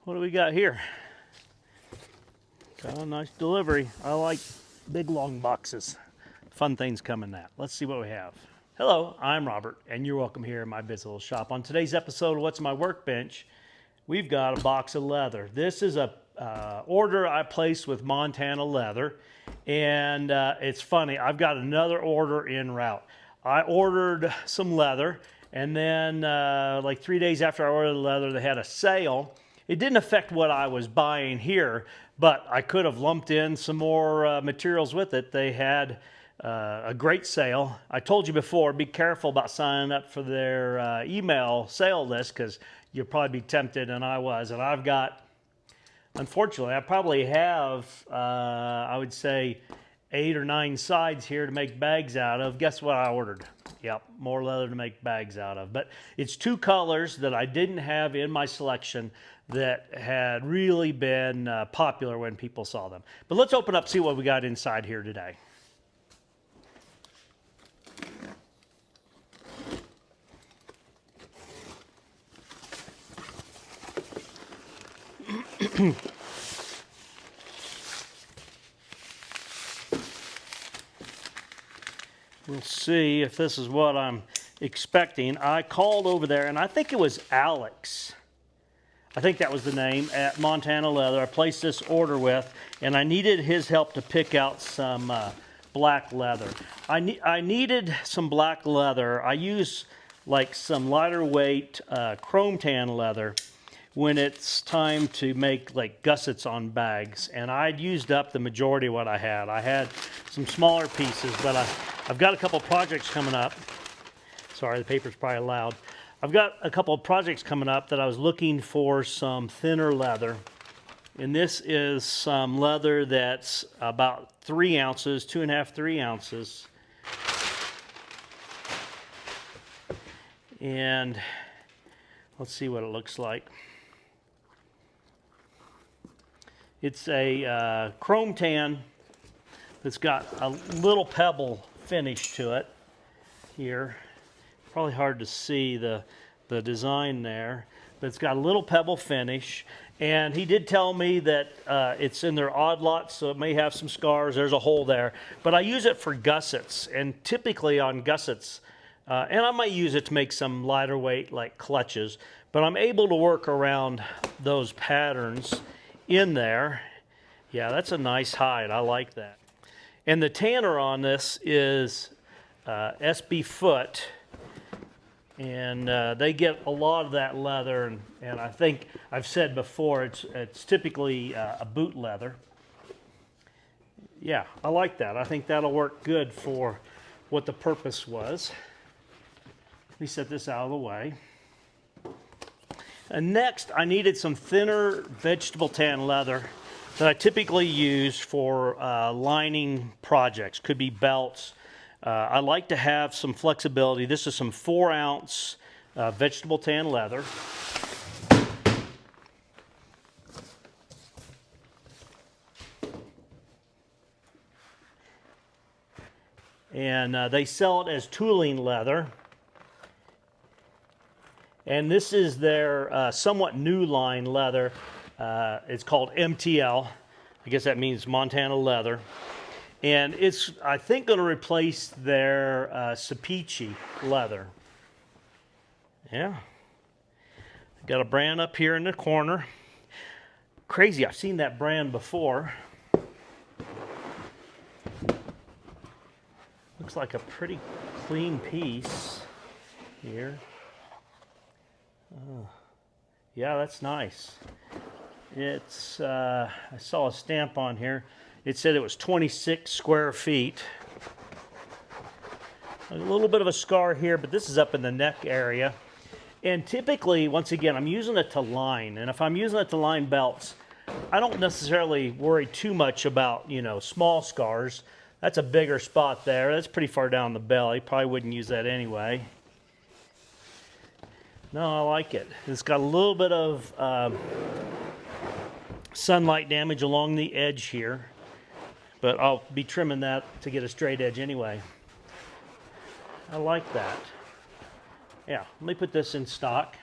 What do we got here? Got a nice delivery. I like big long boxes. Fun things come in that. Let's see what we have. Hello, I'm Robert, and you're welcome here in my busy little shop. On today's episode of What's My Workbench, we've got a box of leather. This is a order I placed with Montana Leather, and it's funny, I've got another order en route. I ordered some leather, and then like 3 days after I ordered the leather, they had a sale. It didn't affect what I was buying here, but I could have lumped in some more materials with it. They had a great sale. I told you before, be careful about signing up for their email sale list because you'll probably be tempted, and I was. And I've got, unfortunately, I probably have, I would say, 8 or 9 sides here to make bags out of. Guess what I ordered? Yep, more leather to make bags out of. But it's 2 colors that I didn't have in my selection that had really been popular when people saw them. But let's open up, see what we got inside here today. We'll see if this is what I'm expecting. I called over there, and I think it was Alex. I think that was the name, at Montana Leather. I placed this order with, and I needed his help to pick out some black leather. I needed some black leather. I use like some lighter weight chrome tan leather when it's time to make like gussets on bags, and I'd used up the majority of what I had. I had some smaller pieces, but I've got a couple projects coming up. Sorry, the paper's probably loud. I've got a couple of projects coming up that I was looking for some thinner leather. And this is some leather that's about 3 ounces, 2.5, 3 ounces. And let's see what it looks like. It's a chrome tan that's got a little pebble finish to it here. Probably hard to see the design there, but it's got a little pebble finish. And he did tell me that it's in their odd lot, so it may have some scars. There's a hole there. But I use it for gussets, and typically on gussets, and I might use it to make some lighter weight like clutches, but I'm able to work around those patterns in there. Yeah, that's a nice hide. I like that. And the tanner on this is SB Foot. And they get a lot of that leather, and I think I've said before, it's typically a boot leather. Yeah, I like that. I think that'll work good for what the purpose was. Let me set this out of the way. And next, I needed some thinner vegetable tan leather that I typically use for lining projects. Could be belts. I like to have some flexibility. This is some 4-ounce vegetable tan leather. And they sell it as tooling leather. And this is their somewhat new line leather. It's called MTL. I guess that means Montana Leather. And it's, I think, going to replace their Sapichi leather. Yeah. Got a brand up here in the corner. Crazy, I've seen that brand before. Looks like a pretty clean piece here. Yeah, that's nice. It's, I saw a stamp on here. It said it was 26 square feet. A little bit of a scar here, but this is up in the neck area. And typically, once again, I'm using it to line. And if I'm using it to line belts, I don't necessarily worry too much about, you know, small scars. That's a bigger spot there. That's pretty far down the belly. Probably wouldn't use that anyway. No, I like it. It's got a little bit of sunlight damage along the edge here, but I'll be trimming that to get a straight edge anyway. I like that. Yeah, let me put this in stock.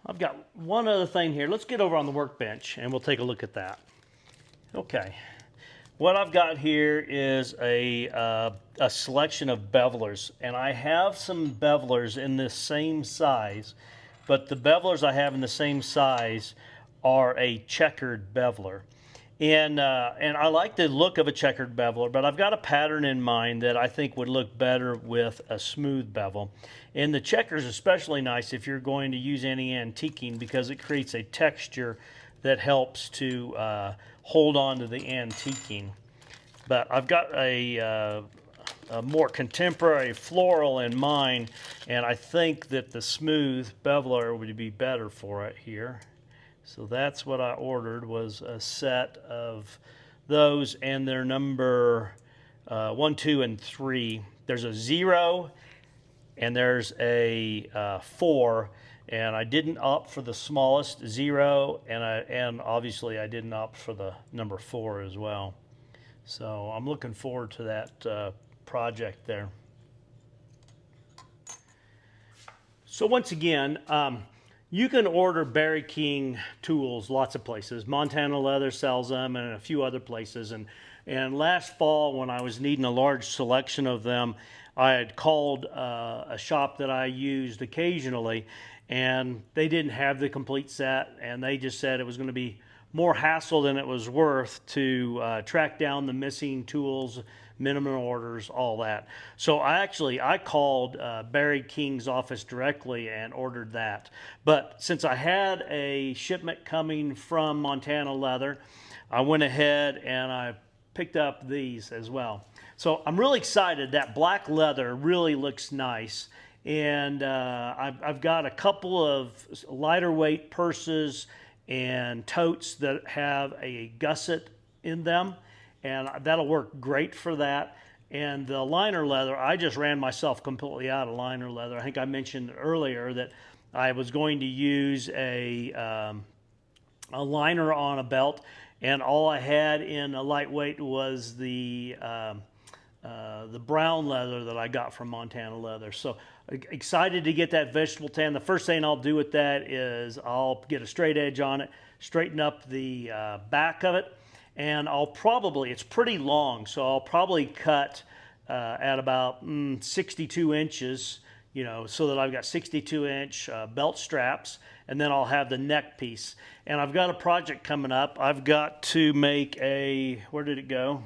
I've got one other thing here. Let's get over on the workbench and we'll take a look at that. Okay. What I've got here is a selection of bevelers, and I have some bevelers in this same size, but the bevelers I have in the same size are a checkered beveler. And I like the look of a checkered beveler, but I've got a pattern in mind that I think would look better with a smooth bevel. And the checker is especially nice if you're going to use any antiquing, because it creates a texture that helps to hold on to the antiquing. But I've got a more contemporary floral in mind, and I think that the smooth beveler would be better for it here. So that's what I ordered, was a set of those, and they're number 1, 2, and 3. There's a 0 and there's a 4, and I didn't opt for the smallest 0, and obviously I didn't opt for the number 4 as well. So I'm looking forward to that project there. So once again, you can order Barry King tools lots of places. Montana Leather sells them, and a few other places. And last fall, when I was needing a large selection of them, I had called a shop that I used occasionally, and they didn't have the complete set, and they just said it was going to be more hassle than it was worth to track down the missing tools, minimum orders, all that. So I called Barry King's office directly and ordered that. But since I had a shipment coming from Montana Leather, I went ahead and I picked up these as well. So I'm really excited. That black leather really looks nice. And I've got a couple of lighter weight purses and totes that have a gusset in them, and that'll work great for that. And the liner leather, I just ran myself completely out of liner leather. I think I mentioned earlier that I was going to use a liner on a belt, and all I had in a lightweight was the brown leather that I got from Montana Leather. So excited to get that vegetable tan. The first thing I'll do with that is I'll get a straight edge on it, straighten up the back of it, and it's pretty long, so I'll probably cut at about 62 inches, so that I've got 62-inch belt straps, and then I'll have the neck piece. And I've got a project coming up. I've got to make where did it go?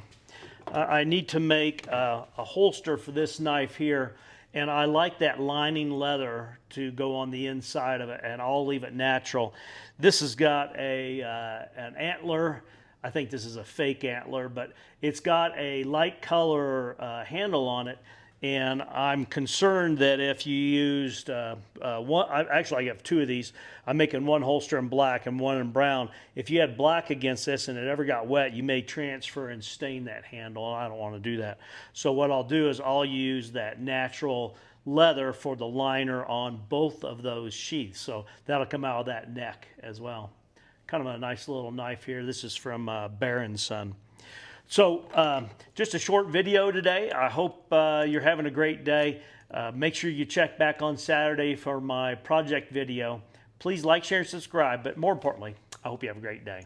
I need to make a holster for this knife here, and I like that lining leather to go on the inside of it, and I'll leave it natural. This has got an antler. I think this is a fake antler, but it's got a light color handle on it, and I'm concerned that if you used actually I have 2 of these. I'm making one holster in black and one in brown. If you had black against this and it ever got wet, you may transfer and stain that handle, and I don't want to do that. So what I'll do is I'll use that natural leather for the liner on both of those sheaths. So that'll come out of that neck as well. Kind of a nice little knife here. This is from Bear & Son. So just a short video today. I hope you're having a great day. Make sure you check back on Saturday for my project video. Please like, share, and subscribe. But more importantly, I hope you have a great day.